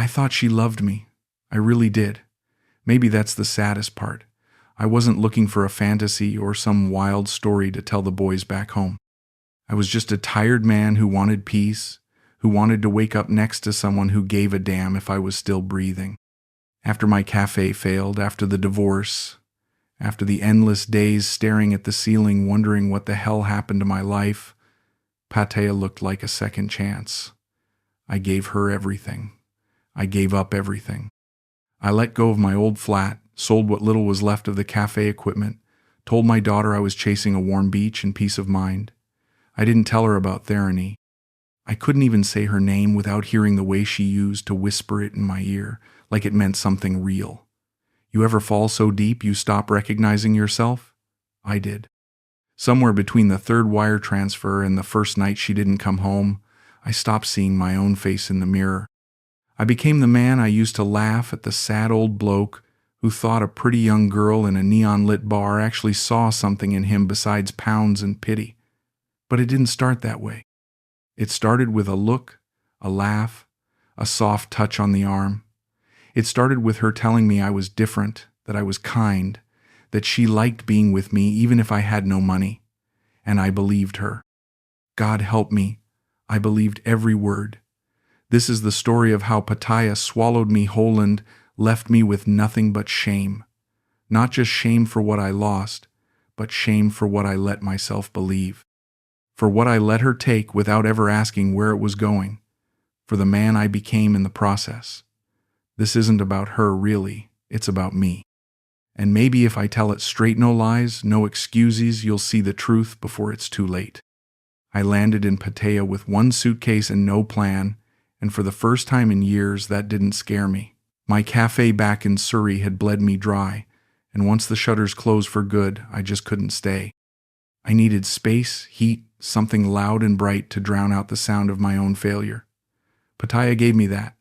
I thought she loved me. I really did. Maybe that's the saddest part. I wasn't looking for a fantasy or some wild story to tell the boys back home. I was just a tired man who wanted peace, who wanted to wake up next to someone who gave a damn if I was still breathing. After my cafe failed, after the divorce, after the endless days staring at the ceiling wondering what the hell happened to my life, Patea looked like a second chance. I gave her everything. I gave up everything. I let go of my old flat, sold what little was left of the cafe equipment, told my daughter I was chasing a warm beach and peace of mind. I didn't tell her about Thereny. I couldn't even say her name without hearing the way she used to whisper it in my ear, like it meant something real. You ever fall so deep you stop recognizing yourself? I did. Somewhere between the third wire transfer and the first night she didn't come home, I stopped seeing my own face in the mirror. I became the man I used to laugh at, the sad old bloke who thought a pretty young girl in a neon-lit bar actually saw something in him besides pounds and pity. But it didn't start that way. It started with a look, a laugh, a soft touch on the arm. It started with her telling me I was different, that I was kind, that she liked being with me even if I had no money. And I believed her. God help me, I believed every word. This is the story of how Pattaya swallowed me whole and left me with nothing but shame. Not just shame for what I lost, but shame for what I let myself believe. For what I let her take without ever asking where it was going. For the man I became in the process. This isn't about her, really. It's about me. And maybe if I tell it straight, no lies, no excuses, you'll see the truth before it's too late. I landed in Patea with one suitcase and no plan, and for the first time in years, that didn't scare me. My cafe back in Surrey had bled me dry, and once the shutters closed for good, I just couldn't stay. I needed space, heat, something loud and bright to drown out the sound of my own failure. Pattaya gave me that.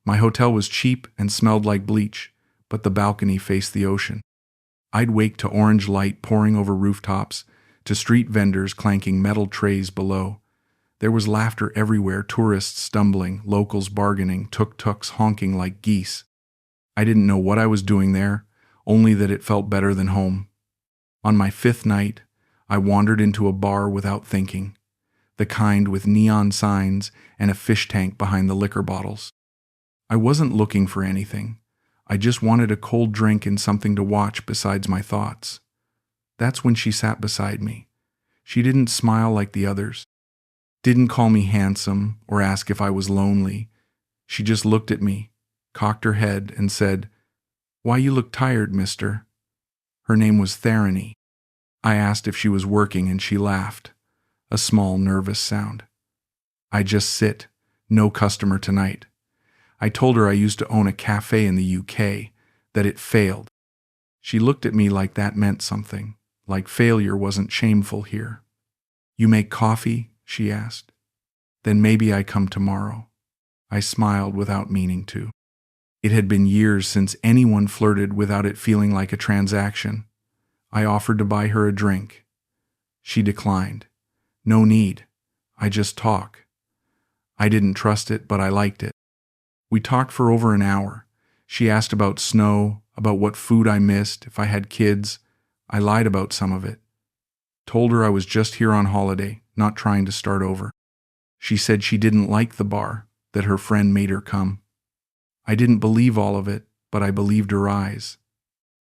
My hotel was cheap and smelled like bleach, but the balcony faced the ocean. I'd wake to orange light pouring over rooftops, to street vendors clanking metal trays below. There was laughter everywhere, tourists stumbling, locals bargaining, tuk-tuks honking like geese. I didn't know what I was doing there, only that it felt better than home. On my fifth night, I wandered into a bar without thinking, the kind with neon signs and a fish tank behind the liquor bottles. I wasn't looking for anything. I just wanted a cold drink and something to watch besides my thoughts. That's when she sat beside me. She didn't smile like the others. Didn't call me handsome or ask if I was lonely. She just looked at me, cocked her head, and said, "Why, you look tired, mister." Her name was Thereny. I asked if she was working and she laughed, a small, nervous sound. "I just sit. No customer tonight." I told her I used to own a cafe in the UK, that it failed. She looked at me like that meant something, like failure wasn't shameful here. "You make coffee?" she asked. "Then maybe I come tomorrow." I smiled without meaning to. It had been years since anyone flirted without it feeling like a transaction. I offered to buy her a drink. She declined. "No need. I just talk." I didn't trust it, but I liked it. We talked for over an hour. She asked about snow, about what food I missed, if I had kids. I lied about some of it. Told her I was just here on holiday, not trying to start over. She said she didn't like the bar, that her friend made her come. I didn't believe all of it, but I believed her eyes.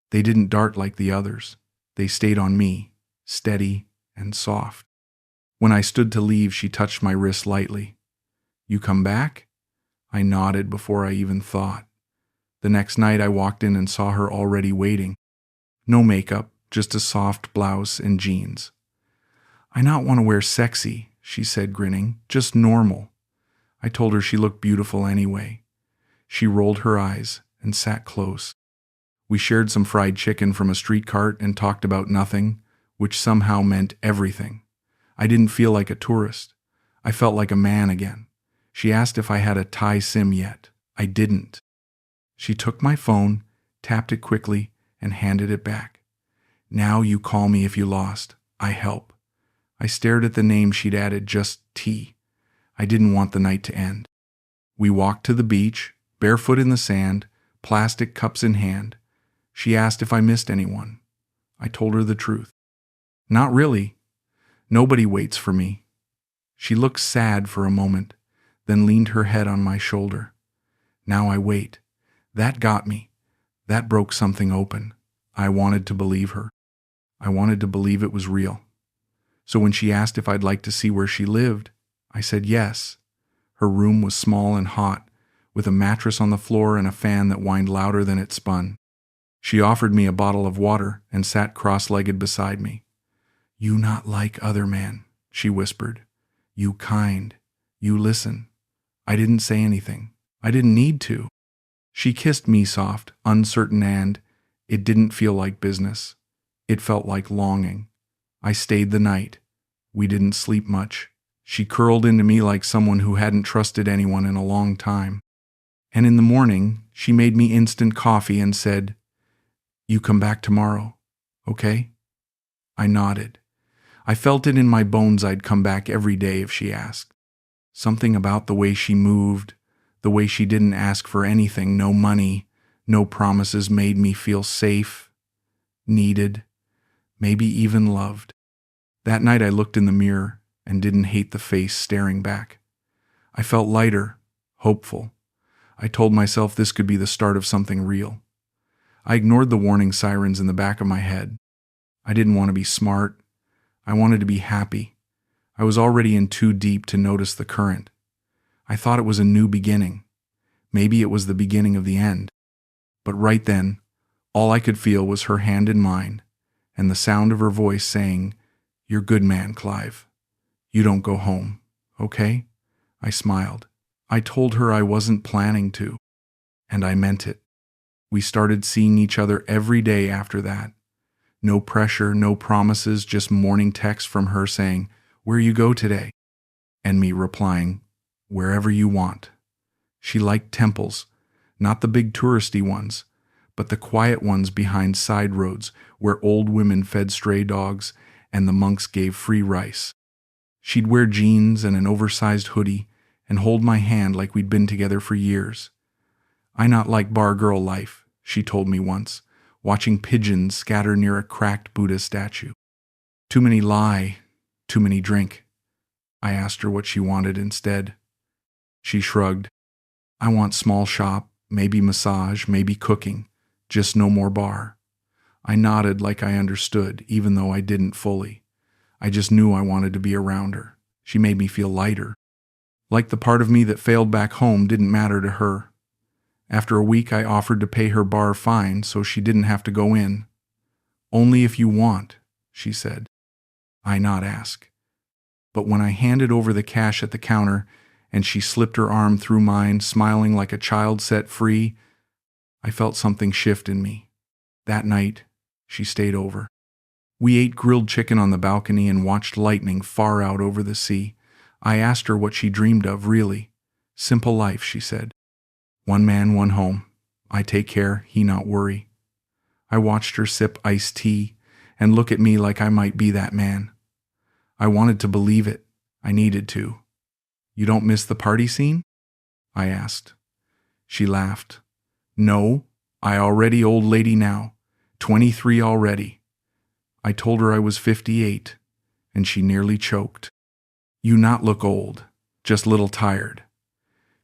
They didn't dart like the others. They stayed on me, steady and soft. When I stood to leave, she touched my wrist lightly. "You come back?" I nodded before I even thought. The next night I walked in and saw her already waiting. No makeup, just a soft blouse and jeans. "I not want to wear sexy," she said, grinning, "just normal." I told her she looked beautiful anyway. She rolled her eyes and sat close. We shared some fried chicken from a street cart and talked about nothing, which somehow meant everything. I didn't feel like a tourist. I felt like a man again. She asked if I had a Thai SIM yet. I didn't. She took my phone, tapped it quickly, and handed it back. "Now you call me if you lost. I help." I stared at the name she'd added, just T. I didn't want the night to end. We walked to the beach, barefoot in the sand, plastic cups in hand. She asked if I missed anyone. I told her the truth. Not really. Nobody waits for me. She looked sad for a moment, then leaned her head on my shoulder. Now I wait. That got me. That broke something open. I wanted to believe her. I wanted to believe it was real. So when she asked if I'd like to see where she lived, I said yes. Her room was small and hot, with a mattress on the floor and a fan that whined louder than it spun. She offered me a bottle of water and sat cross-legged beside me. "You not like other men," she whispered. "You kind. You listen." I didn't say anything. I didn't need to. She kissed me soft, uncertain, and it didn't feel like business. It felt like longing. I stayed the night. We didn't sleep much. She curled into me like someone who hadn't trusted anyone in a long time. And in the morning, she made me instant coffee and said, "You come back tomorrow, okay?" I nodded. I felt it in my bones I'd come back every day if she asked. Something about the way she moved, the way she didn't ask for anything, no money, no promises, made me feel safe, needed, maybe even loved. That night I looked in the mirror and didn't hate the face staring back. I felt lighter, hopeful. I told myself this could be the start of something real. I ignored the warning sirens in the back of my head. I didn't want to be smart. I wanted to be happy. I was already in too deep to notice the current. I thought it was a new beginning. Maybe it was the beginning of the end. But right then, all I could feel was her hand in mine, and the sound of her voice saying, "You're good man, Clive. You don't go home, okay?" I smiled. I told her I wasn't planning to, and I meant it. We started seeing each other every day after that. No pressure, no promises, just morning texts from her saying, "Where you go today?" And me replying, "Wherever you want." She liked temples, not the big touristy ones, but the quiet ones behind side roads where old women fed stray dogs and the monks gave free rice. She'd wear jeans and an oversized hoodie and hold my hand like we'd been together for years. "I not like bar girl life," she told me once, watching pigeons scatter near a cracked Buddha statue. "Too many lie, too many drink." I asked her what she wanted instead. She shrugged. "I want small shop, maybe massage, maybe cooking, just no more bar." I nodded like I understood, even though I didn't fully. I just knew I wanted to be around her. She made me feel lighter. Like the part of me that failed back home didn't matter to her. After a week, I offered to pay her bar fine so she didn't have to go in. "Only if you want," she said. I not ask. But when I handed over the cash at the counter and she slipped her arm through mine, smiling like a child set free, I felt something shift in me. That night, she stayed over. We ate grilled chicken on the balcony and watched lightning far out over the sea. I asked her what she dreamed of, really. "Simple life," she said. "One man, one home. I take care, he not worry." I watched her sip iced tea and look at me like I might be that man. I wanted to believe it. I needed to. "You don't miss the party scene?" I asked. She laughed. "No, I already old lady now. 23 already." I told her I was 58, and she nearly choked. "You not look old, just little tired."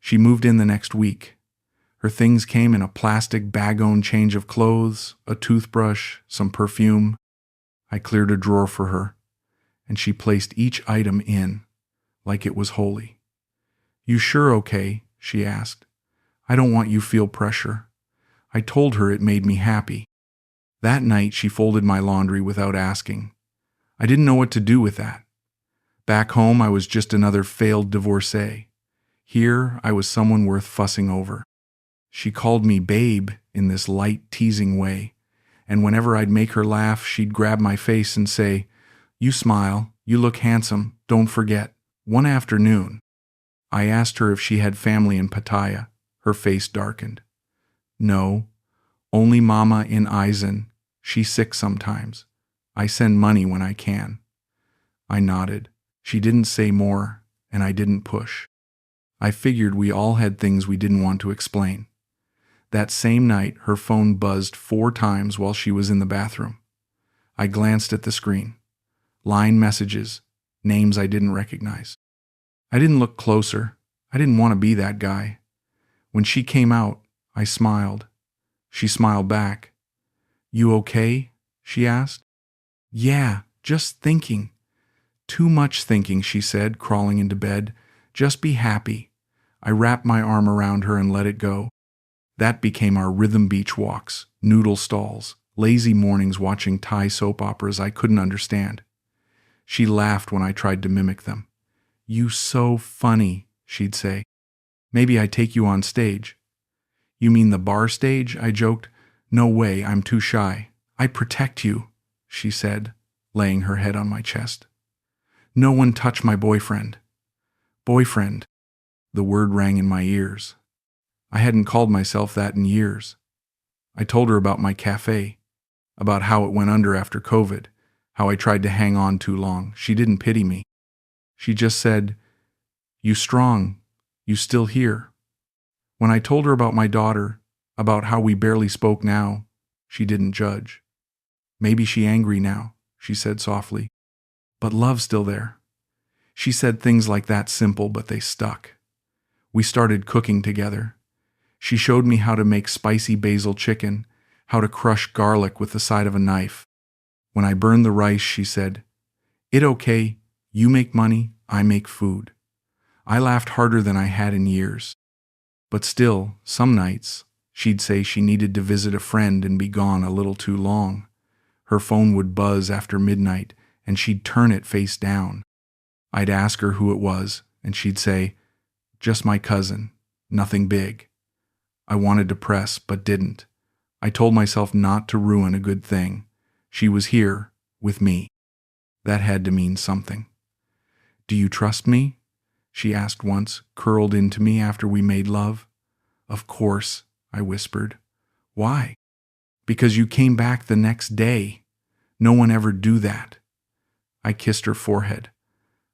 She moved in the next week. Her things came in a plastic bag-owned change of clothes, a toothbrush, some perfume. I cleared a drawer for her, and she placed each item in, like it was holy. "You sure okay?" she asked. "I don't want you feel pressure." I told her it made me happy. That night she folded my laundry without asking. I didn't know what to do with that. Back home I was just another failed divorcee. Here I was someone worth fussing over. She called me babe in this light, teasing way, and whenever I'd make her laugh, she'd grab my face and say, "You smile, you look handsome, don't forget." One afternoon, I asked her if she had family in Pattaya. Her face darkened. "No, only mama in Eisen. She's sick sometimes. I send money when I can." I nodded. She didn't say more, and I didn't push. I figured we all had things we didn't want to explain. That same night, her phone buzzed 4 times while she was in the bathroom. I glanced at the screen. Line messages, names I didn't recognize. I didn't look closer. I didn't want to be that guy. When she came out, I smiled. She smiled back. "You okay?" she asked. "Yeah, just thinking." "Too much thinking," she said, crawling into bed. "Just be happy." I wrapped my arm around her and let it go. That became our rhythm beach walks, noodle stalls, lazy mornings watching Thai soap operas I couldn't understand. She laughed when I tried to mimic them. "You so funny," she'd say. "Maybe I take you on stage." "You mean the bar stage?" I joked. "No way, I'm too shy." "I protect you," she said, laying her head on my chest. "No one touch my boyfriend." Boyfriend. The word rang in my ears. I hadn't called myself that in years. I told her about my cafe, about how it went under after COVID, how I tried to hang on too long. She didn't pity me. She just said, "You strong, you still here." When I told her about my daughter, about how we barely spoke now, she didn't judge. "Maybe she angry now," she said softly, "but love's still there." She said things like that simple, but they stuck. We started cooking together. She showed me how to make spicy basil chicken, how to crush garlic with the side of a knife. When I burned the rice, she said, "It okay, you make money, I make food." I laughed harder than I had in years. But still, some nights, she'd say she needed to visit a friend and be gone a little too long. Her phone would buzz after midnight, and she'd turn it face down. I'd ask her who it was, and she'd say, "Just my cousin, nothing big." I wanted to press, but didn't. I told myself not to ruin a good thing. She was here, with me. That had to mean something. "Do you trust me?" she asked once, curled into me after we made love. "Of course," I whispered. "Why?" "Because you came back the next day. No one ever do that." I kissed her forehead.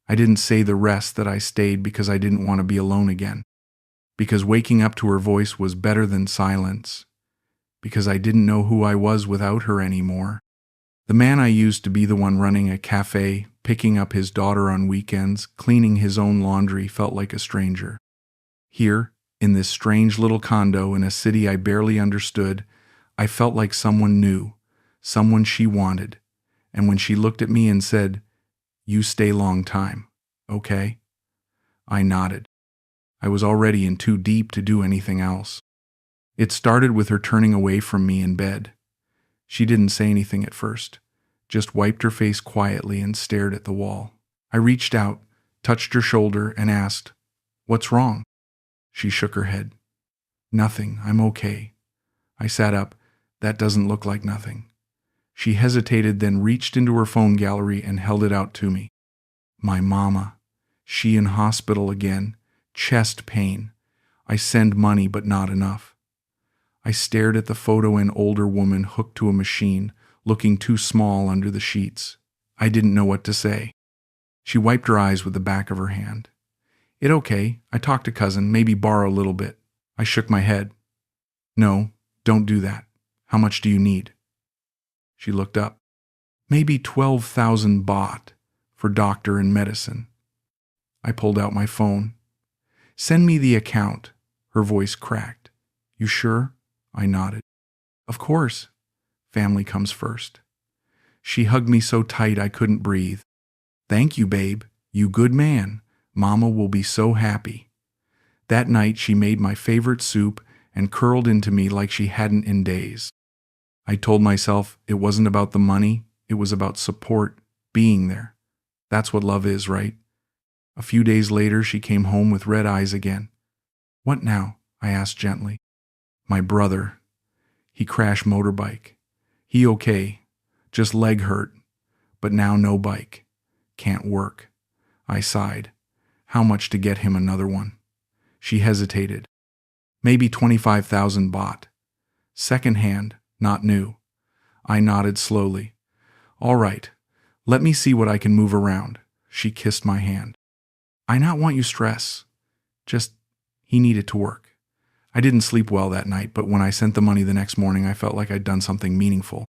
I didn't say the rest, that I stayed because I didn't want to be alone again. Because waking up to her voice was better than silence. Because I didn't know who I was without her anymore. The man I used to be the one running a cafe, picking up his daughter on weekends, cleaning his own laundry, felt like a stranger. Here, in this strange little condo in a city I barely understood, I felt like someone new, someone she wanted. And when she looked at me and said, "You stay long time, okay?" I nodded. I was already in too deep to do anything else. It started with her turning away from me in bed. She didn't say anything at first, just wiped her face quietly and stared at the wall. I reached out, touched her shoulder, and asked, "What's wrong?" She shook her head. "Nothing, I'm okay." I sat up. "That doesn't look like nothing." She hesitated, then reached into her phone gallery and held it out to me. My mama. She in hospital again. Chest pain. I send money, but not enough. I stared at the photo, an older woman hooked to a machine, looking too small under the sheets. I didn't know what to say. She wiped her eyes with the back of her hand. "It okay, I talked to cousin, maybe borrow a little bit." I shook my head. "No, don't do that. How much do you need?" She looked up. "Maybe 12,000 baht for doctor and medicine." I pulled out my phone. "Send me the account." Her voice cracked. "You sure?" I nodded. "Of course. Family comes first." She hugged me so tight I couldn't breathe. "Thank you, babe. You good man. Mama will be so happy." That night she made my favorite soup and curled into me like she hadn't in days. I told myself it wasn't about the money, it was about support, being there. That's what love is, right? A few days later she came home with red eyes again. "What now?" I asked gently. "My brother. He crashed motorbike. He okay, just leg hurt, but now no bike. Can't work." I sighed. "How much to get him another one?" She hesitated. "Maybe 25,000 baht. Second hand, not new." I nodded slowly. "All right, let me see what I can move around." She kissed my hand. "I not want you stress. Just He needed to work. I didn't sleep well that night, but when I sent the money the next morning, I felt like I'd done something meaningful.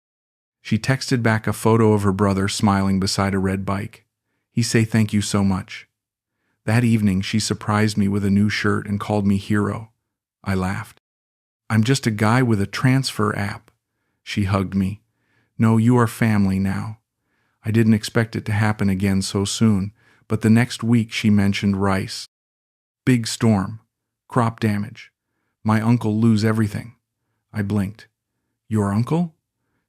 She texted back a photo of her brother smiling beside a red bike. He say thank you so much. That evening, she surprised me with a new shirt and called me hero. I laughed. I'm just a guy with a transfer app. She hugged me. No, you are family now. I didn't expect it to happen again so soon, but the next week she mentioned rice. Big storm. Crop damage. My uncle lose everything. I blinked. Your uncle?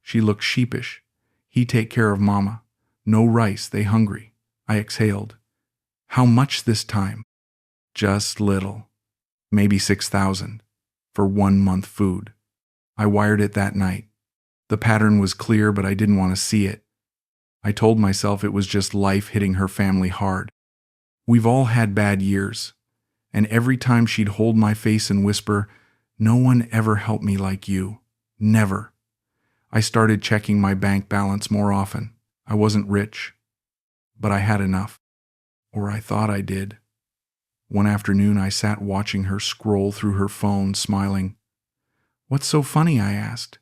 She looked sheepish. He take care of mama. No rice, they hungry. I exhaled. How much this time? Just little. Maybe 6,000. For 1 month food. I wired it that night. The pattern was clear, but I didn't want to see it. I told myself it was just life hitting her family hard. We've all had bad years. And every time she'd hold my face and whisper, no one ever helped me like you. Never. I started checking my bank balance more often. I wasn't rich, but I had enough. Or I thought I did. One afternoon I sat watching her scroll through her phone, smiling. What's so funny? I asked.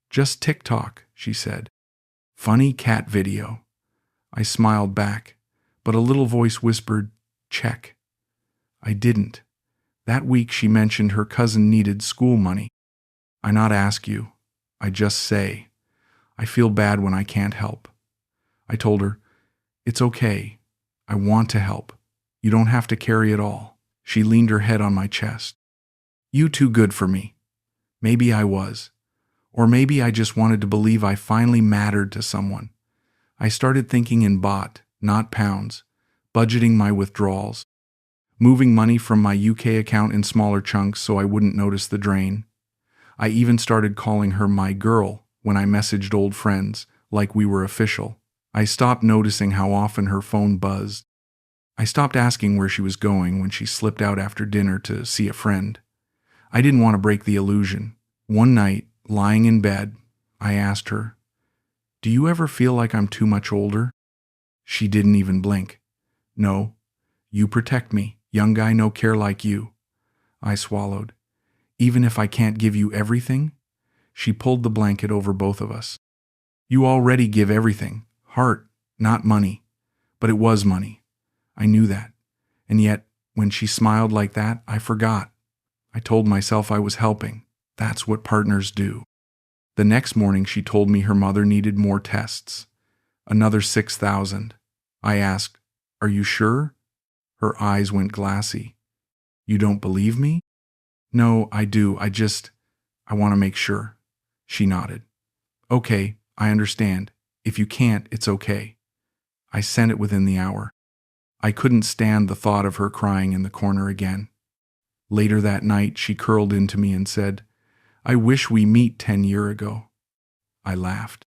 Just TikTok, she said. Funny cat video. I smiled back, but a little voice whispered, check. I didn't. That week she mentioned her cousin needed school money. I not ask you. I just say. I feel bad when I can't help. I told her, it's okay. I want to help. You don't have to carry it all. She leaned her head on my chest. You too good for me. Maybe I was. Or maybe I just wanted to believe I finally mattered to someone. I started thinking in baht, not pounds, budgeting my withdrawals, moving money from my UK account in smaller chunks so I wouldn't notice the drain. I even started calling her my girl when I messaged old friends, like we were official. I stopped noticing how often her phone buzzed. I stopped asking where she was going when she slipped out after dinner to see a friend. I didn't want to break the illusion. One night, lying in bed, I asked her, do you ever feel like I'm too much older? She didn't even blink. No, you protect me, young guy no care like you. I swallowed. Even if I can't give you everything? She pulled the blanket over both of us. You already give everything, heart, not money. But it was money. I knew that. And yet, when she smiled like that, I forgot. I told myself I was helping. That's what partners do. The next morning she told me her mother needed more tests. Another 6,000. I asked, are you sure? Her eyes went glassy. You don't believe me? No, I do. I want to make sure. She nodded. Okay, I understand. If you can't, it's okay. I sent it within the hour. I couldn't stand the thought of her crying in the corner again. Later that night, she curled into me and said, I wish we meet 10 years ago. I laughed.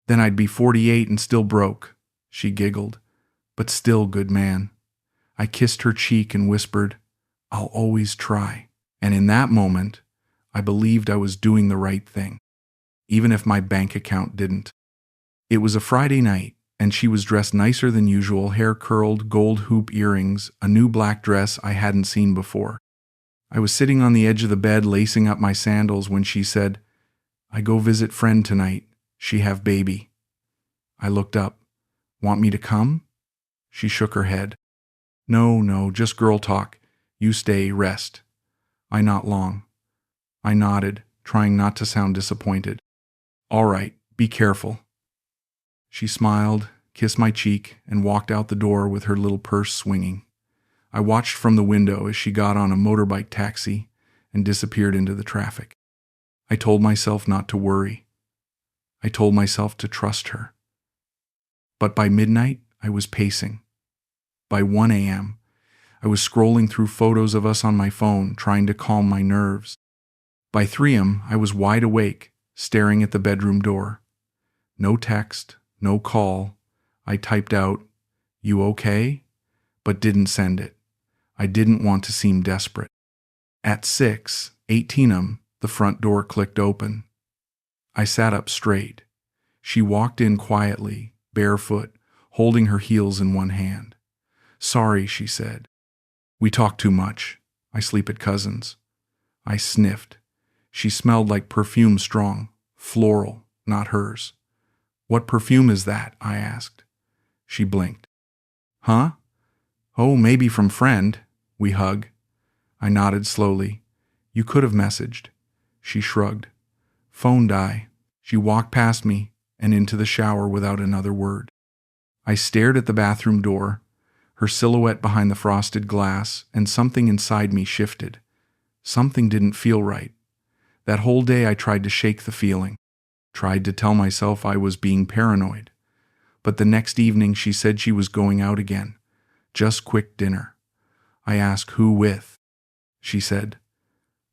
Then I'd be 48 and still broke. She giggled. But still, good man. I kissed her cheek and whispered, I'll always try. And in that moment, I believed I was doing the right thing, even if my bank account didn't. It was a Friday night, and she was dressed nicer than usual, hair curled, gold hoop earrings, a new black dress I hadn't seen before. I was sitting on the edge of the bed, lacing up my sandals, when she said, I go visit friend tonight. She have baby. I looked up. Want me to come? She shook her head. No, just girl talk. You stay, rest. I not long. I nodded, trying not to sound disappointed. All right, be careful. She smiled, kissed my cheek, and walked out the door with her little purse swinging. I watched from the window as she got on a motorbike taxi and disappeared into the traffic. I told myself not to worry. I told myself to trust her. But by midnight, I was pacing. By 1 a.m., I was scrolling through photos of us on my phone, trying to calm my nerves. By 3 a.m., I was wide awake, staring at the bedroom door. No text, no call. I typed out, "You okay?" but didn't send it. I didn't want to seem desperate. At 6:18 a.m., the front door clicked open. I sat up straight. She walked in quietly, barefoot, holding her heels in one hand. "Sorry," she said. "We talked too much. I sleep at Cousin's. I sniffed. She smelled like perfume strong, floral, not hers. What perfume is that? I asked. She blinked. Huh? Oh, maybe from friend. We hug. I nodded slowly. You could have messaged. She shrugged. Phone die. She walked past me and into the shower without another word. I stared at the bathroom door, her silhouette behind the frosted glass, and something inside me shifted. Something didn't feel right. That whole day I tried to shake the feeling, tried to tell myself I was being paranoid. But the next evening she said she was going out again. Just quick dinner. I asked who with. She said,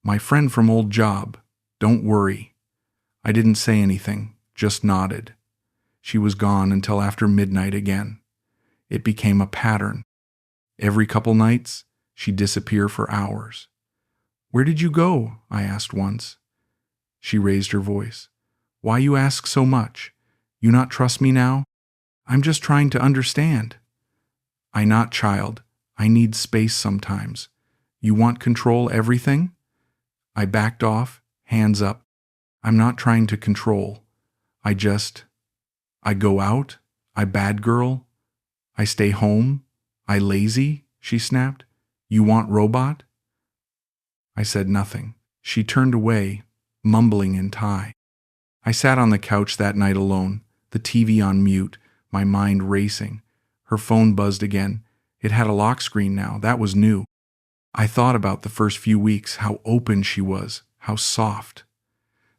my friend from old job. Don't worry. I didn't say anything, just nodded. She was gone until after midnight again. It became a pattern. Every couple nights, she'd disappear for hours. Where did you go? I asked once. She raised her voice. Why you ask so much? You not trust me now? I'm just trying to understand. I not child. I need space sometimes. You want control everything? I backed off, hands up. I'm not trying to control. I go out. I bad girl. I stay home. I lazy, she snapped. You want robot? I said nothing. She turned away, mumbling in Thai. I sat on the couch that night alone, the TV on mute, my mind racing. Her phone buzzed again. It had a lock screen now. That was new. I thought about the first few weeks, how open she was, how soft.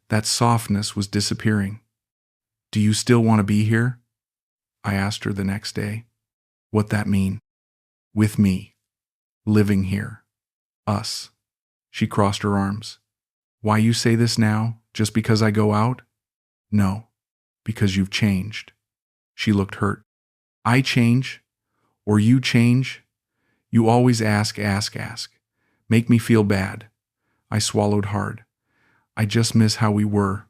That softness was disappearing. Do you still want to be here? I asked her the next day. What that mean? With me. Living here. Us. She crossed her arms. Why you say this now? Just because I go out? No. Because you've changed. She looked hurt. I change? Or you change? You always ask. Make me feel bad. I swallowed hard. I just miss how we were.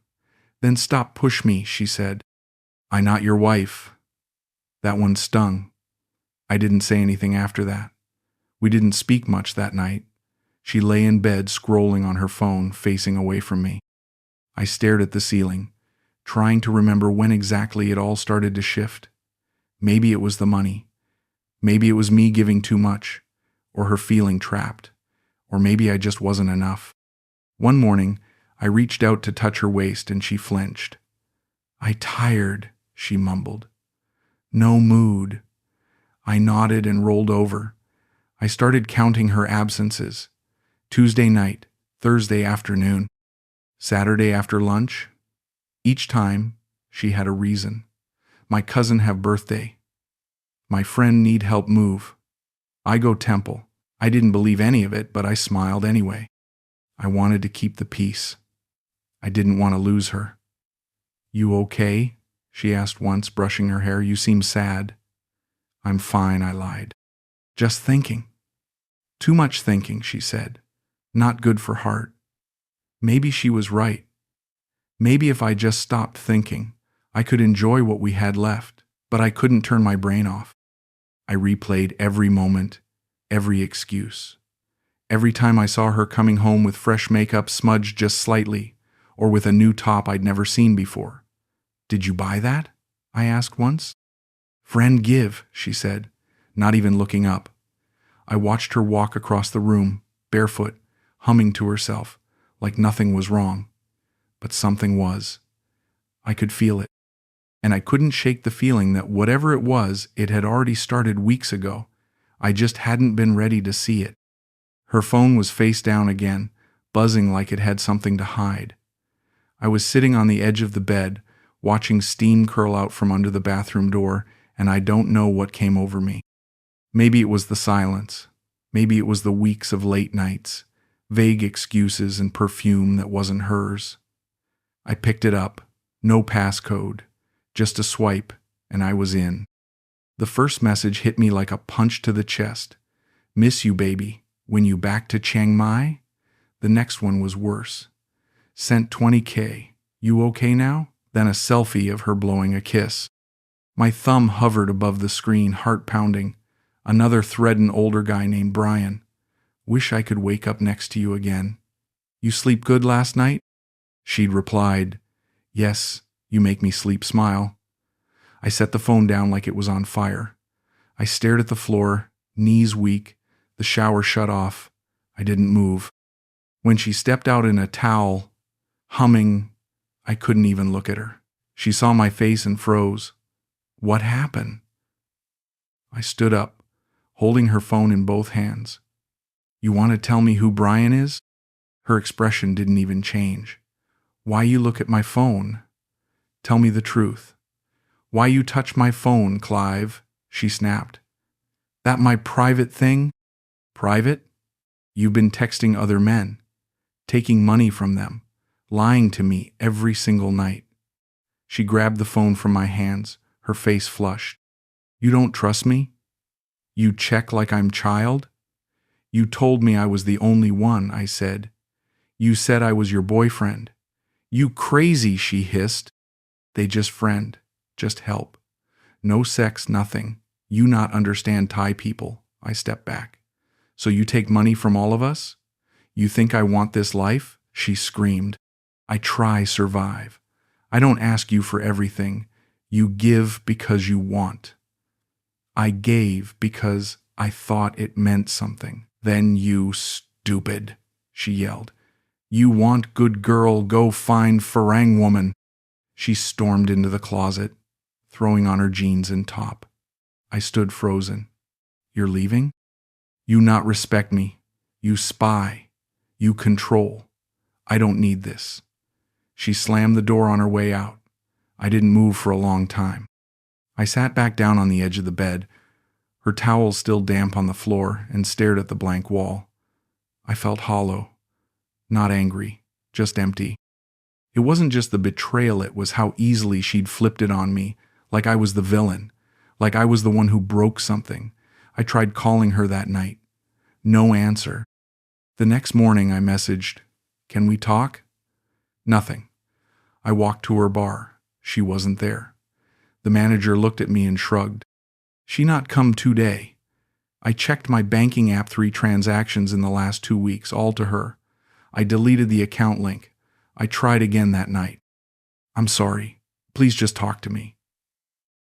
Then stop push me, she said. I not your wife. That one stung. I didn't say anything after that. We didn't speak much that night. She lay in bed scrolling on her phone, facing away from me. I stared at the ceiling, trying to remember when exactly it all started to shift. Maybe it was the money. Maybe it was me giving too much, or her feeling trapped, or maybe I just wasn't enough. One morning, I reached out to touch her waist and she flinched. I tired, she mumbled. No mood. I nodded and rolled over. I started counting her absences. Tuesday night, Thursday afternoon, Saturday after lunch. Each time, she had a reason. My cousin have birthday. My friend need help move. I go temple. I didn't believe any of it, but I smiled anyway. I wanted to keep the peace. I didn't want to lose her. You okay? She asked once, brushing her hair. You seem sad. I'm fine, I lied. Just thinking. Too much thinking, she said. Not good for heart. Maybe she was right. Maybe if I just stopped thinking, I could enjoy what we had left, but I couldn't turn my brain off. I replayed every moment, every excuse. Every time I saw her coming home with fresh makeup smudged just slightly, or with a new top I'd never seen before. Did you buy that? I asked once. Friend give, she said, not even looking up. I watched her walk across the room, barefoot, humming to herself, like nothing was wrong. But something was. I could feel it. And I couldn't shake the feeling that whatever it was, it had already started weeks ago. I just hadn't been ready to see it. Her phone was face down again, buzzing like it had something to hide. I was sitting on the edge of the bed, watching steam curl out from under the bathroom door, and I don't know what came over me. Maybe it was the silence. Maybe it was the weeks of late nights, vague excuses and perfume that wasn't hers. I picked it up. No passcode. Just a swipe, and I was in. The first message hit me like a punch to the chest. Miss you, baby. When you back to Chiang Mai? The next one was worse. Sent 20K. You okay now? Then a selfie of her blowing a kiss. My thumb hovered above the screen, heart pounding. Another thread, an older guy named Brian. Wish I could wake up next to you again. You sleep good last night? She'd replied, Yes, you make me sleep smile. I set the phone down like it was on fire. I stared at the floor, knees weak, the shower shut off. I didn't move. When she stepped out in a towel, humming, I couldn't even look at her. She saw my face and froze. What happened? I stood up, holding her phone in both hands. You want to tell me who Brian is? Her expression didn't even change. Why you look at my phone? Tell me the truth. Why you touch my phone, Clive? She snapped. That my private thing? Private? You've been texting other men, taking money from them, lying to me every single night. She grabbed the phone from my hands, her face flushed. You don't trust me? You check like I'm child? You told me I was the only one, I said. You said I was your boyfriend. You crazy, she hissed. They just friend, just help. No sex, nothing. You not understand Thai people. I stepped back. So you take money from all of us? You think I want this life? She screamed. I try survive. I don't ask you for everything. You give because you want. I gave because I thought it meant something. Then you stupid, she yelled. You want good girl, go find farang woman. She stormed into the closet, throwing on her jeans and top. I stood frozen. You're leaving? You not respect me. You spy. You control. I don't need this. She slammed the door on her way out. I didn't move for a long time. I sat back down on the edge of the bed, her towel still damp on the floor, and stared at the blank wall. I felt hollow, not angry, just empty. It wasn't just the betrayal, it was how easily she'd flipped it on me, like I was the villain, like I was the one who broke something. I tried calling her that night. No answer. The next morning I messaged, Can we talk? Nothing. I walked to her bar. She wasn't there. The manager looked at me and shrugged. She not come today. I checked my banking app 3 transactions in the last 2 weeks, all to her. I deleted the account link. I tried again that night. I'm sorry. Please just talk to me.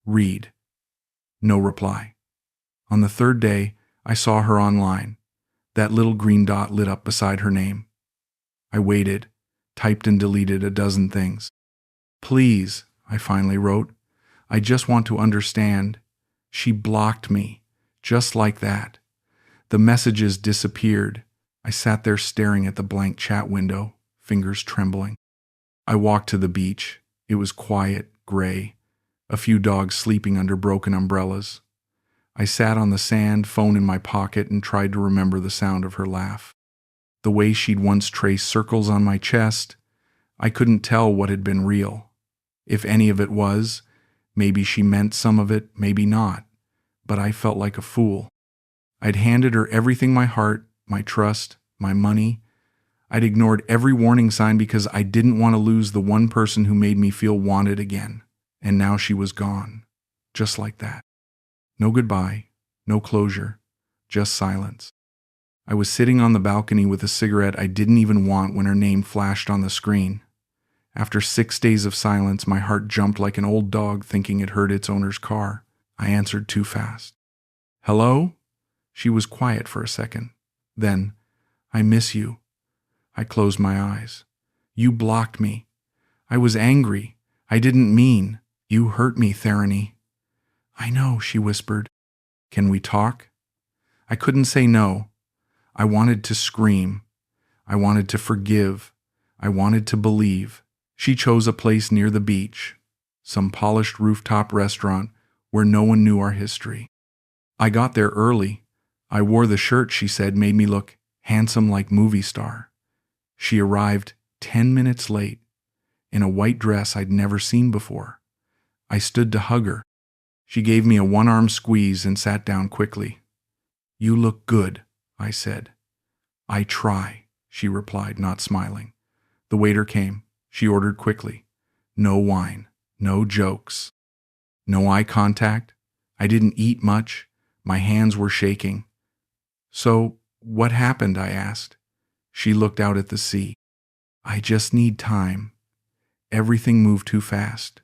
Read. No reply. On the 3rd day, I saw her online. That little green dot lit up beside her name. I waited, typed and deleted a dozen things. Please, I finally wrote. I just want to understand. She blocked me, just like that. The messages disappeared. I sat there staring at the blank chat window, fingers trembling. I walked to the beach. It was quiet, gray, a few dogs sleeping under broken umbrellas. I sat on the sand, phone in my pocket, and tried to remember the sound of her laugh. The way she'd once traced circles on my chest, I couldn't tell what had been real. If any of it was, maybe she meant some of it, maybe not. But I felt like a fool. I'd handed her everything, my heart, my trust, my money. I'd ignored every warning sign because I didn't want to lose the one person who made me feel wanted again. And now she was gone. Just like that. No goodbye, no closure, just silence. I was sitting on the balcony with a cigarette I didn't even want when her name flashed on the screen. After 6 days of silence, my heart jumped like an old dog thinking it heard its owner's car. I answered too fast. Hello? She was quiet for a second. Then, I miss you. I closed my eyes. You blocked me. I was angry. I didn't mean. You hurt me, Thereny. I know, she whispered. Can we talk? I couldn't say no. I wanted to scream. I wanted to forgive. I wanted to believe. She chose a place near the beach, some polished rooftop restaurant where no one knew our history. I got there early. I wore the shirt she said made me look handsome like movie star. She arrived 10 minutes late, in a white dress I'd never seen before. I stood to hug her. She gave me a one-arm squeeze and sat down quickly. You look good, I said. I try, she replied, not smiling. The waiter came. She ordered quickly. No wine, no jokes, no eye contact. I didn't eat much. My hands were shaking. So, What happened? I asked. She looked out at the sea. I just need time. Everything moved too fast.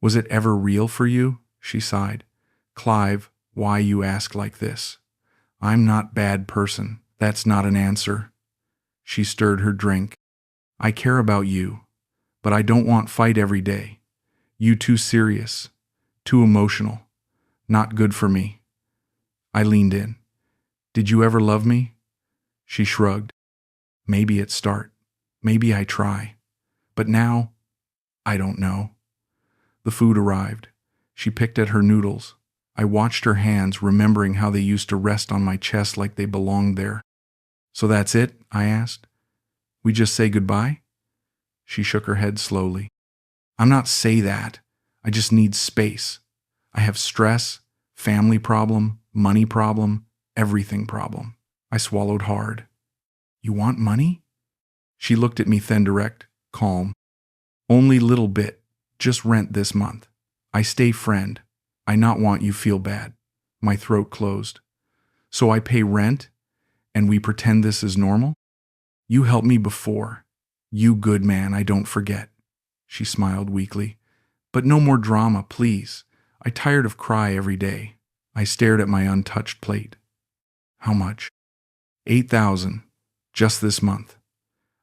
Was it ever real for you? She sighed. Clive, why you ask like this? I'm not bad person. That's not an answer. She stirred her drink. I care about you, but I don't want fight every day. You too serious, too emotional. Not good for me. I leaned in. Did you ever love me? She shrugged. Maybe at start. Maybe I try. But now, I don't know. The food arrived. She picked at her noodles. I watched her hands, remembering how they used to rest on my chest like they belonged there. So that's it? I asked. We just say goodbye? She shook her head slowly. I'm not say that. I just need space. I have stress, family problem, money problem, everything problem. I swallowed hard. You want money? She looked at me then direct, calm. Only little bit. Just rent this month. I stay friend. I not want you feel bad. My throat closed. So I pay rent, and we pretend this is normal? You helped me before. You good man, I don't forget. She smiled weakly. But no more drama, please. I tired of cry every day. I stared at my untouched plate. How much? 8,000. Just this month.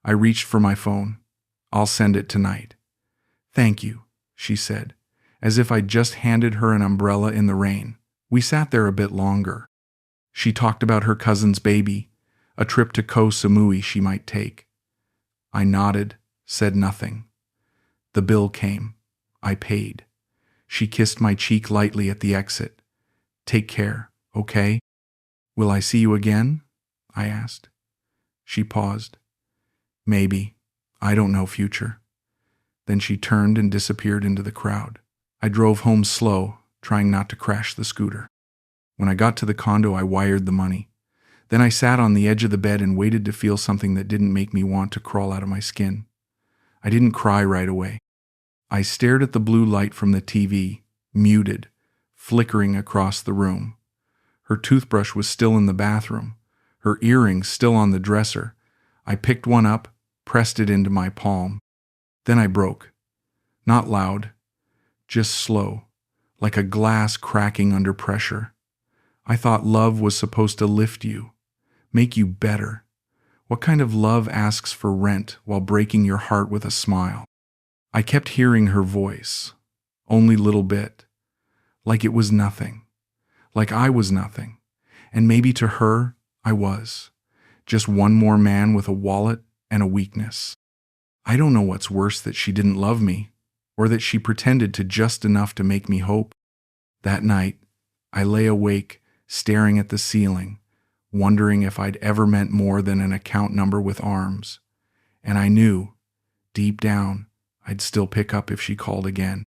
I reached for my phone. I'll send it tonight. Thank you, she said, as if I'd just handed her an umbrella in the rain. We sat there a bit longer. She talked about her cousin's baby, a trip to Koh Samui she might take. I nodded, said nothing. The bill came. I paid. She kissed my cheek lightly at the exit. Take care, okay? Will I see you again? I asked. She paused. Maybe. I don't know future. Then she turned and disappeared into the crowd. I drove home slow, trying not to crash the scooter. When I got to the condo, I wired the money. Then I sat on the edge of the bed and waited to feel something that didn't make me want to crawl out of my skin. I didn't cry right away. I stared at the blue light from the TV, muted, flickering across the room. Her toothbrush was still in the bathroom, her earrings still on the dresser. I picked one up, pressed it into my palm. Then I broke. Not loud, just slow, like a glass cracking under pressure. I thought love was supposed to lift you, make you better. What kind of love asks for rent while breaking your heart with a smile? I kept hearing her voice, only little bit, like it was nothing, like I was nothing, and maybe to her I was, just one more man with a wallet and a weakness. I don't know what's worse, that she didn't love me, or that she pretended to just enough to make me hope. That night, I lay awake, staring at the ceiling, wondering if I'd ever meant more than an account number with arms. And I knew, deep down, I'd still pick up if she called again.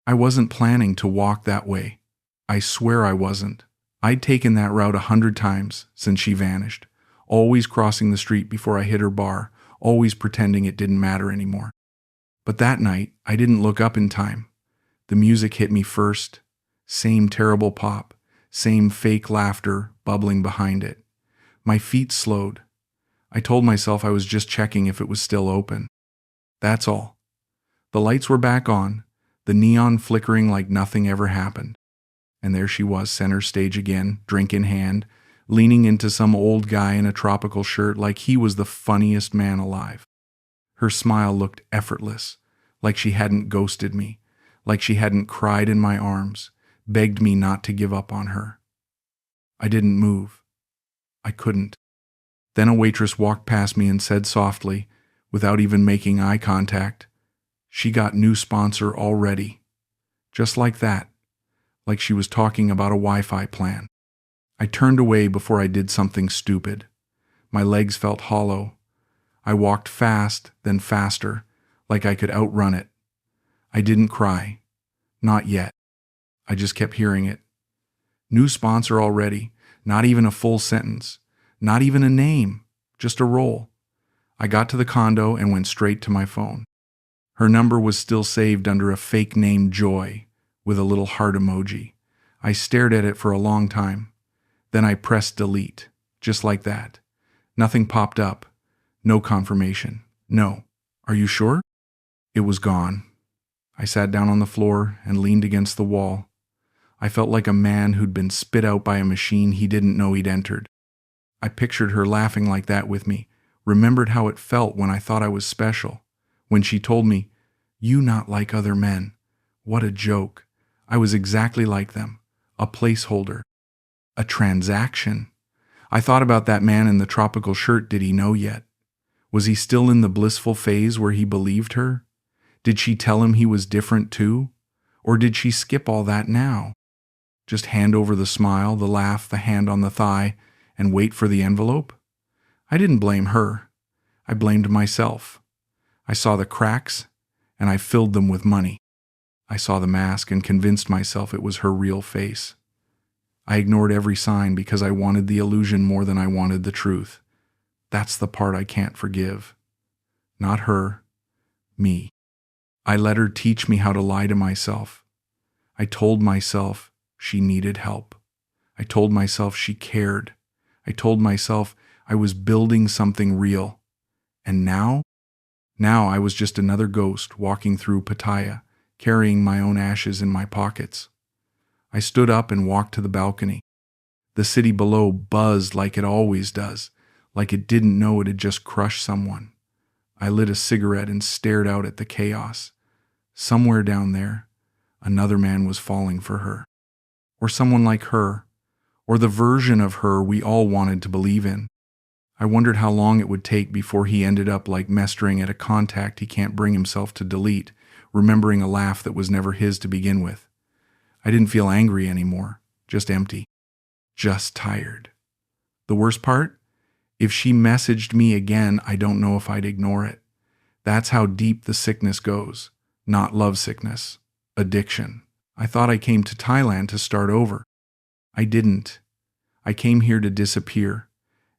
I wasn't planning to walk that way. I swear I wasn't. I'd taken that route 100 times since she vanished, always crossing the street before I hit her bar, always pretending it didn't matter anymore. But that night, I didn't look up in time. The music hit me first. Same terrible pop, same fake laughter bubbling behind it. My feet slowed. I told myself I was just checking if it was still open. That's all. The lights were back on, the neon flickering like nothing ever happened. And there she was, center stage again, drink in hand, leaning into some old guy in a tropical shirt like he was the funniest man alive. Her smile looked effortless, like she hadn't ghosted me, like she hadn't cried in my arms, begged me not to give up on her. I didn't move. I couldn't. Then a waitress walked past me and said softly, without even making eye contact, "She got new sponsor already." Just like that, like she was talking about a Wi-Fi plan. I turned away before I did something stupid. My legs felt hollow. I walked fast, then faster, like I could outrun it. I didn't cry. Not yet. I just kept hearing it. New sponsor already. Not even a full sentence. Not even a name. Just a roll. I got to the condo and went straight to my phone. Her number was still saved under a fake name, Joy, with a little heart emoji. I stared at it for a long time. Then I pressed delete. Just like that. Nothing popped up. No confirmation. No. Are you sure? It was gone. I sat down on the floor and leaned against the wall. I felt like a man who'd been spit out by a machine he didn't know he'd entered. I pictured her laughing like that with me, remembered how it felt when I thought I was special. When she told me, "You not like other men." What a joke. I was exactly like them. A placeholder. A transaction. I thought about that man in the tropical shirt. Did he know yet? Was he still in the blissful phase where he believed her? Did she tell him he was different too? Or did she skip all that now? Just hand over the smile, the laugh, the hand on the thigh, and wait for the envelope? I didn't blame her. I blamed myself. I saw the cracks, and I filled them with money. I saw the mask and convinced myself it was her real face. I ignored every sign because I wanted the illusion more than I wanted the truth. That's the part I can't forgive. Not her, me. I let her teach me how to lie to myself. I told myself she needed help. I told myself she cared. I told myself I was building something real. And now I was just another ghost walking through Pattaya, carrying my own ashes in my pockets. I stood up and walked to the balcony. The city below buzzed like it always does, like it didn't know it had just crushed someone. I lit a cigarette and stared out at the chaos. Somewhere down there, another man was falling for her. Or someone like her, or the version of her we all wanted to believe in. I wondered how long it would take before he ended up like mestering at a contact he can't bring himself to delete, remembering a laugh that was never his to begin with. I didn't feel angry anymore, just empty, just tired. The worst part? If she messaged me again, I don't know if I'd ignore it. That's how deep the sickness goes. Not love sickness, addiction. I thought I came to Thailand to start over. I didn't. I came here to disappear,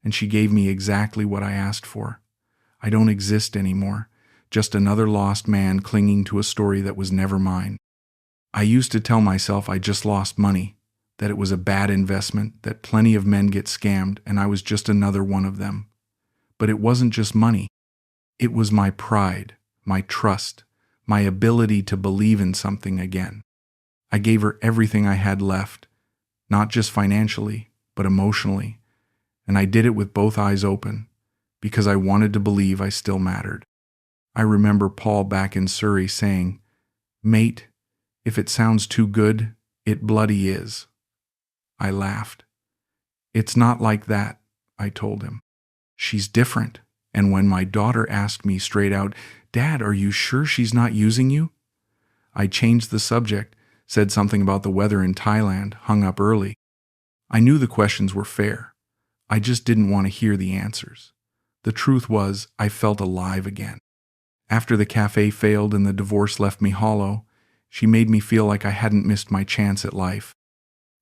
and she gave me exactly what I asked for. I don't exist anymore, just another lost man clinging to a story that was never mine. I used to tell myself I just lost money, that it was a bad investment, that plenty of men get scammed, and I was just another one of them. But it wasn't just money. It was my pride, my trust, my ability to believe in something again. I gave her everything I had left, not just financially, but emotionally, and I did it with both eyes open, because I wanted to believe I still mattered. I remember Paul back in Surrey saying, "Mate, if it sounds too good, it bloody is." I laughed. "It's not like that," I told him. "She's different." And when my daughter asked me straight out, "Dad, are you sure she's not using you?" I changed the subject, said something about the weather in Thailand, hung up early. I knew the questions were fair. I just didn't want to hear the answers. The truth was, I felt alive again. After the cafe failed and the divorce left me hollow, she made me feel like I hadn't missed my chance at life.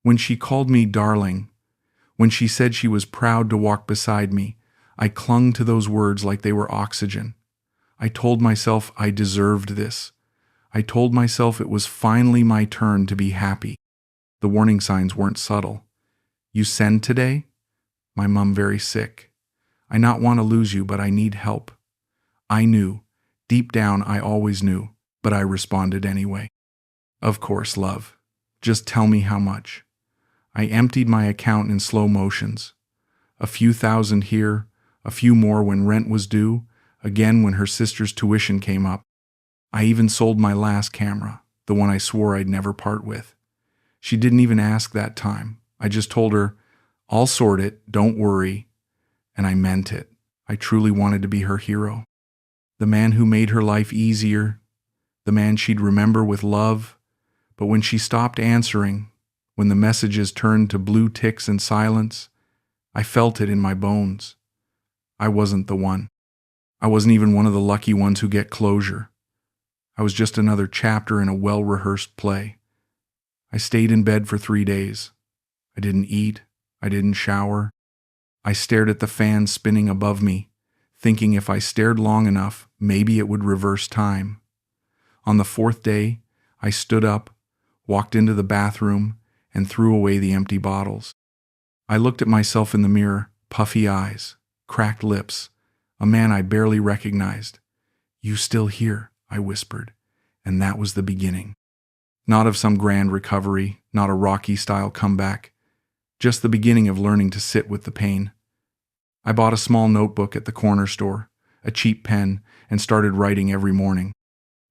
When she called me darling, when she said she was proud to walk beside me, I clung to those words like they were oxygen. I told myself I deserved this. I told myself it was finally my turn to be happy. The warning signs weren't subtle. "You send today? My mom very sick. I not want to lose you, but I need help." I knew. Deep down, I always knew, but I responded anyway. "Of course, love. Just tell me how much." I emptied my account in slow motions. A few thousand here, a few more when rent was due, again when her sister's tuition came up. I even sold my last camera, the one I swore I'd never part with. She didn't even ask that time. I just told her, "I'll sort it, don't worry." And I meant it. I truly wanted to be her hero. The man who made her life easier, the man she'd remember with love. But when she stopped answering, when the messages turned to blue ticks and silence, I felt it in my bones. I wasn't the one. I wasn't even one of the lucky ones who get closure. I was just another chapter in a well-rehearsed play. I stayed in bed for 3 days. I didn't eat. I didn't shower. I stared at the fan spinning above me, thinking if I stared long enough, maybe it would reverse time. On the 4th day, I stood up, walked into the bathroom, and threw away the empty bottles. I looked at myself in the mirror, puffy eyes, cracked lips, a man I barely recognized. "You still here?" I whispered, and that was the beginning. Not of some grand recovery, not a Rocky-style comeback, just the beginning of learning to sit with the pain. I bought a small notebook at the corner store, a cheap pen, and started writing every morning.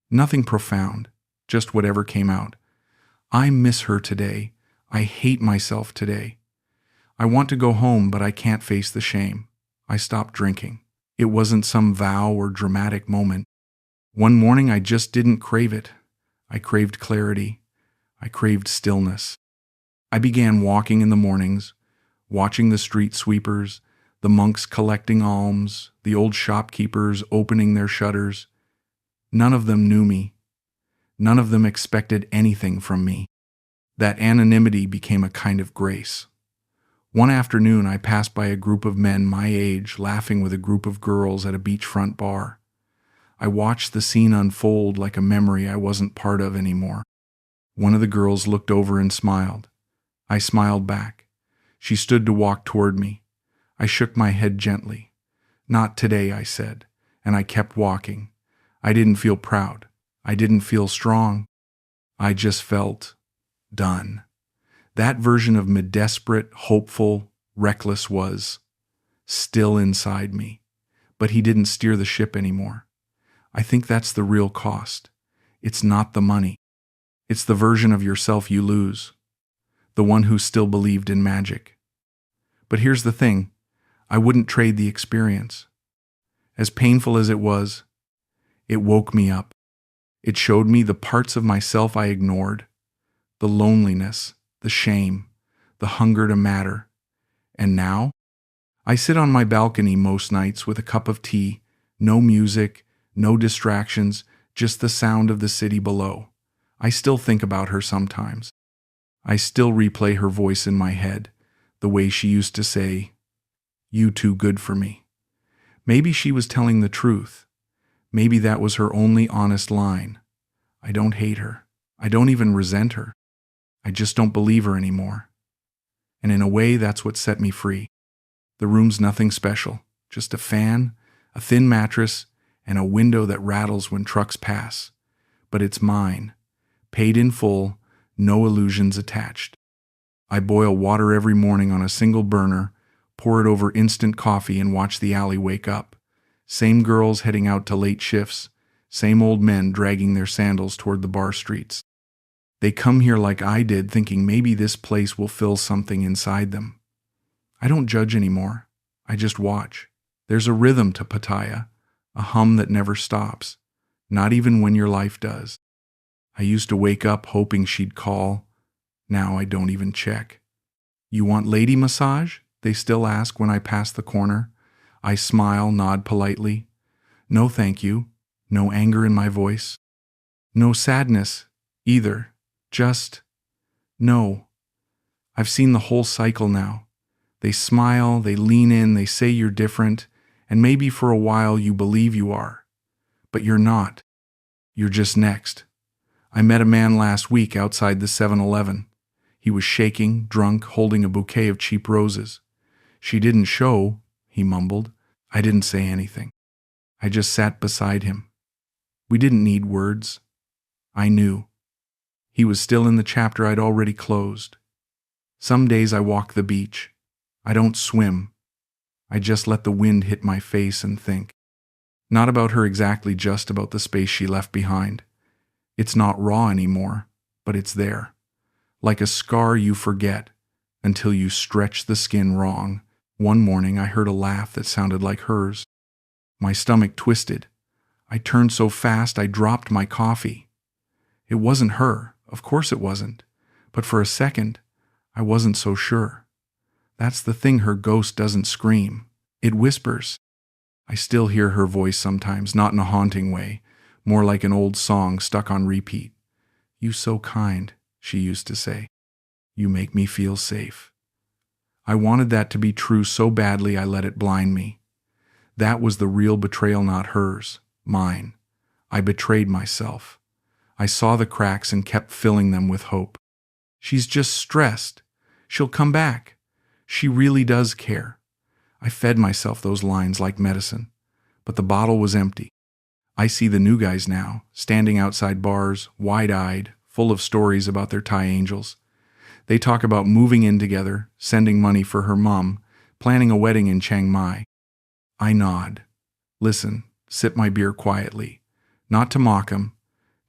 Nothing profound, just whatever came out. I miss her today. I hate myself today. I want to go home, but I can't face the shame. I stopped drinking. It wasn't some vow or dramatic moment. One morning I just didn't crave it. I craved clarity. I craved stillness. I began walking in the mornings, watching the street sweepers, the monks collecting alms, the old shopkeepers opening their shutters. None of them knew me. None of them expected anything from me. That anonymity became a kind of grace. One afternoon I passed by a group of men my age laughing with a group of girls at a beachfront bar. I watched the scene unfold like a memory I wasn't part of anymore. One of the girls looked over and smiled. I smiled back. She stood to walk toward me. I shook my head gently. "Not today," I said, and I kept walking. I didn't feel proud. I didn't feel strong. I just felt done. That version of me, desperate, hopeful, reckless, was still inside me. But he didn't steer the ship anymore. I think that's the real cost. It's not the money. It's the version of yourself you lose. The one who still believed in magic. But here's the thing. I wouldn't trade the experience. As painful as it was, it woke me up. It showed me the parts of myself I ignored. The loneliness, the shame, the hunger to matter. And now, I sit on my balcony most nights with a cup of tea, no music, no distractions, just the sound of the city below. I still think about her sometimes. I still replay her voice in my head, the way she used to say, "You too good for me." Maybe she was telling the truth. Maybe that was her only honest line. I don't hate her. I don't even resent her. I just don't believe her anymore. And in a way, that's what set me free. The room's nothing special, just a fan, a thin mattress, and a window that rattles when trucks pass. But it's mine, paid in full, no illusions attached. I boil water every morning on a single burner, pour it over instant coffee, and watch the alley wake up. Same girls heading out to late shifts, same old men dragging their sandals toward the bar streets. They come here like I did, thinking maybe this place will fill something inside them. I don't judge anymore. I just watch. There's a rhythm to Pattaya, a hum that never stops, not even when your life does. I used to wake up hoping she'd call. Now I don't even check. "You want lady massage?" they still ask when I pass the corner. I smile, nod politely. No thank you. No anger in my voice. No sadness either. Just no. I've seen the whole cycle now. They smile, they lean in, they say you're different, and maybe for a while you believe you are. But you're not. You're just next. I met a man last week outside the 7-Eleven. He was shaking, drunk, holding a bouquet of cheap roses. "She didn't show," he mumbled. I didn't say anything. I just sat beside him. We didn't need words. I knew. He was still in the chapter I'd already closed. Some days I walk the beach. I don't swim. I just let the wind hit my face and think. Not about her exactly, just about the space she left behind. It's not raw anymore, but it's there. Like a scar you forget until you stretch the skin wrong. One morning I heard a laugh that sounded like hers. My stomach twisted. I turned so fast I dropped my coffee. It wasn't her, of course it wasn't. But for a second, I wasn't so sure. That's the thing, her ghost doesn't scream. It whispers. I still hear her voice sometimes, not in a haunting way, more like an old song stuck on repeat. "You so kind," she used to say. "You make me feel safe." I wanted that to be true so badly I let it blind me. That was the real betrayal, not hers, mine. I betrayed myself. I saw the cracks and kept filling them with hope. She's just stressed. She'll come back. She really does care. I fed myself those lines like medicine, but the bottle was empty. I see the new guys now, standing outside bars, wide-eyed, full of stories about their Thai angels. They talk about moving in together, sending money for her mom, planning a wedding in Chiang Mai. I nod. Listen, sip my beer quietly. Not to mock 'em,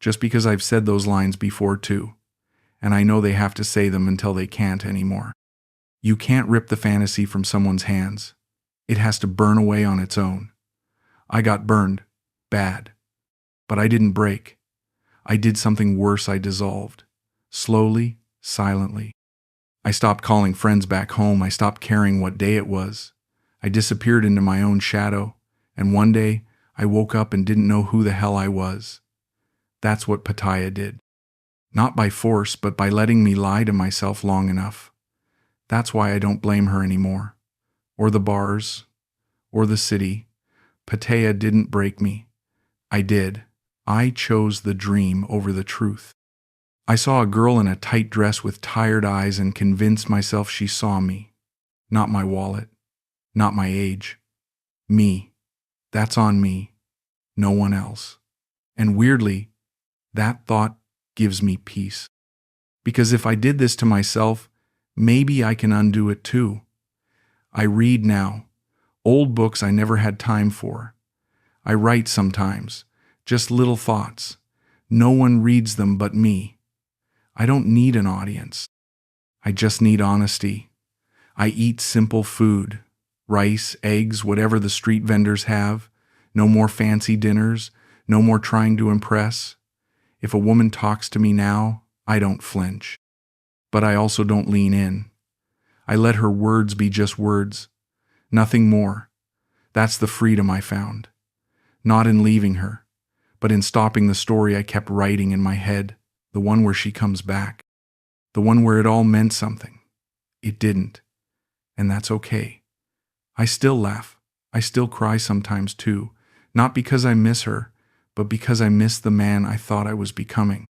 just because I've said those lines before too, and I know they have to say them until they can't anymore. You can't rip the fantasy from someone's hands. It has to burn away on its own. I got burned. Bad. But I didn't break. I did something worse. I dissolved. Slowly, silently. I stopped calling friends back home. I stopped caring what day it was. I disappeared into my own shadow, and one day I woke up and didn't know who the hell I was. That's what Pattaya did. Not by force, but by letting me lie to myself long enough. That's why I don't blame her anymore. Or the bars. Or the city. Patea didn't break me. I did. I chose the dream over the truth. I saw a girl in a tight dress with tired eyes and convinced myself she saw me. Not my wallet. Not my age. Me. That's on me. No one else. And weirdly, that thought gives me peace. Because if I did this to myself, maybe I can undo it too. I read now. Old books I never had time for. I write sometimes. Just little thoughts. No one reads them but me. I don't need an audience. I just need honesty. I eat simple food. Rice, eggs, whatever the street vendors have. No more fancy dinners. No more trying to impress. If a woman talks to me now, I don't flinch. But I also don't lean in. I let her words be just words. Nothing more. That's the freedom I found. Not in leaving her, but in stopping the story I kept writing in my head, the one where she comes back. The one where it all meant something. It didn't. And that's okay. I still laugh. I still cry sometimes too, not because I miss her, but because I miss the man I thought I was becoming.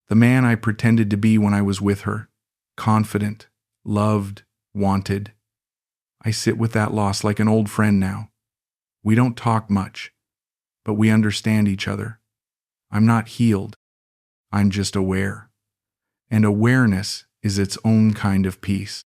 The man I pretended to be when I was with her. Confident, loved, wanted. I sit with that loss like an old friend now. We don't talk much, but we understand each other. I'm not healed. I'm just aware. And awareness is its own kind of peace.